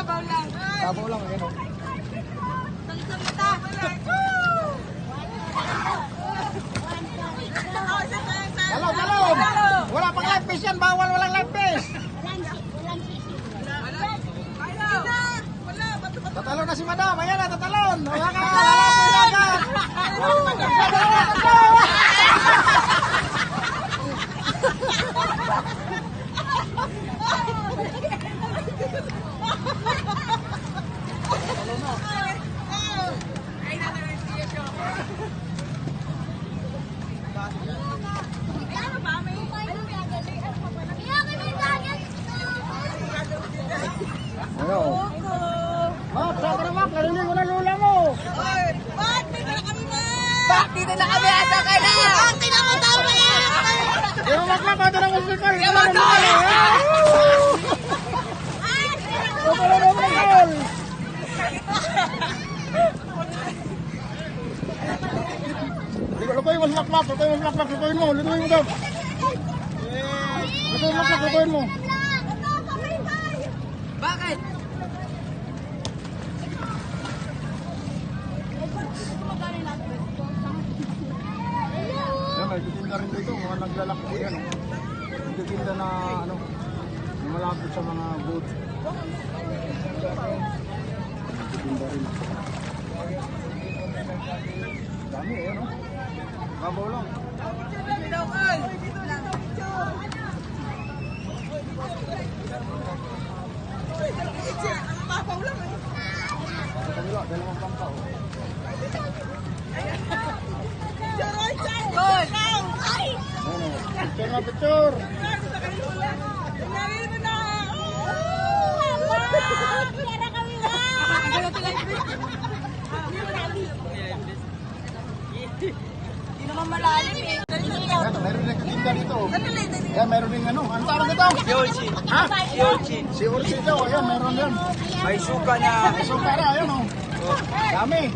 Sabaw lang, ayun o. Talon! Wala pang live fish yan, bawal walang live fish. Tatalon na si madam, ayan na, tatalon. Wala ka, ano? Map, saan ka na map? Narinig ko na lula mo. Bakit dito na kami na? Bakit dito na kami ata kayo na? Ang tinamataw na yan! Di mo maklap, ito na musikal. Di mo maklap! Ito na musikal. Lutuin mo sa maklap, lutuin mo. Lutuin mo daw. Lutuin mo. Bakit? Yan, may titinda rin dito, mga naglalakbo yan. Titinda na ano, malapit sa mga booth. Titinda rin. Dami eh, no? Babaw lang. Kanila, dalawang pangka oh. Picture. Hindi naman malalim eh. Yan, meron rin katinda dito. Yan, meron rin ano. Ano tawag ito? Si Orchid. Ha? Si Orchid. Si Ursi daw. Ayan, meron yan. May suka na. So, para, ayan o. Dami.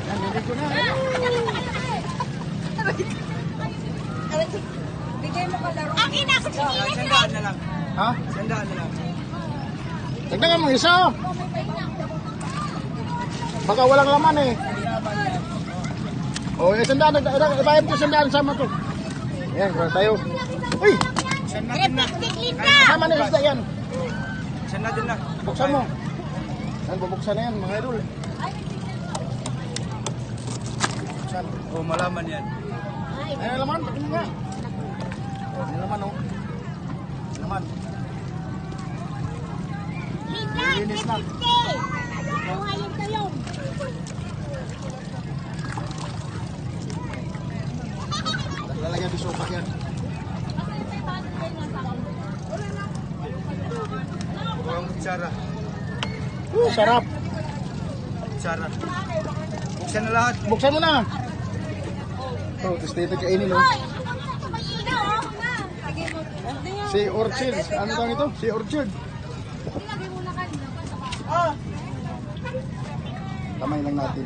Yan, bili ko na. Bigay mo ka laro. Ang ina ko Sandaan na lang. Ha? Sandaan na lang. Tignan mo isa. Baka walang laman eh. O, sandaan. Ibayad ko sandaan sama to. Ayan, kaya tayo. Uy! Sandaan na. Sama na isda yan. Sandaan na. Buksan mo. Yan, bubuksan na yan, mga idol. Buksan. Oh, malaman yan. Ayan, laman. Tingnan nga. Ayan laman, oh. Laman. Linis na. Lalagyan di sopa yan. Ang kutsara. Sarap. Kutsara. Buksan na lahat. Buksan mo na. Oh, tapos dito kainin, oh. Si Orchid. Ano daw ito? Si Orchid. Kamay lang natin.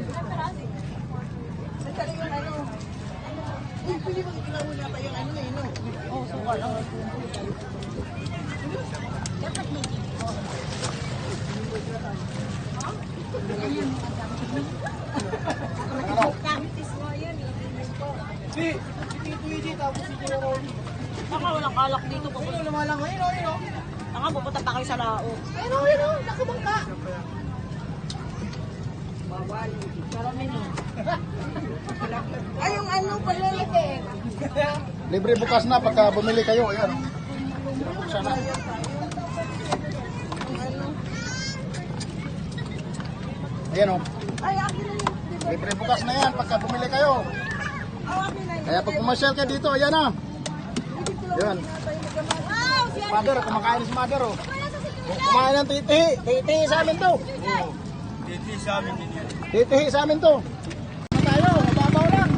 Baka walang kalak dito. Pupunta lumalang ngayon. Baka pupunta pa kayo sa lao. Ayun, nakabangka. Bawal. Karamin mo. Ay, yung ano pala eh. Libre bukas na pagka bumili kayo. Ayan. Buksan na. Ayan, oh. Ay, akin na yun. Libre bukas na yan pagka bumili kayo. Akin na yun. Kaya pag pumasyal ka dito, ayan na. Ayan. Mother, kumakain si mother, oh. Kumain ng titi. Titi sa amin to. Dito sa amin din yan. Titi sa amin to. Tayo, mababaw lang.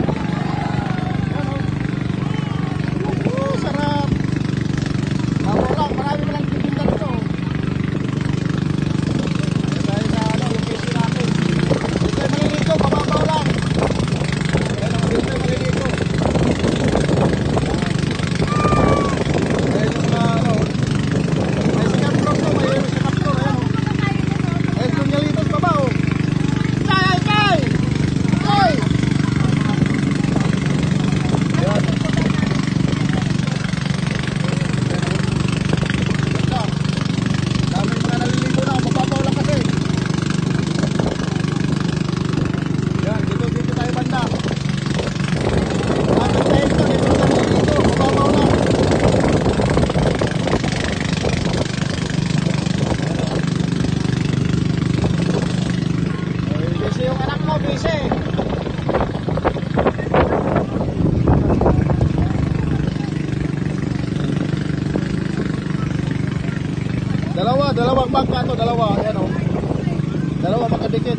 Ayan, oh. Sarap. Mababaw lang, marami lang titinda dito. Dahil sa location namin. Dito malilito, mababaw lang. Ayan, dito malilito. Dahil sa may sikat vlog to, may Dalawang bangka to, dalawa. Ayan o. Dalawa magkadikit.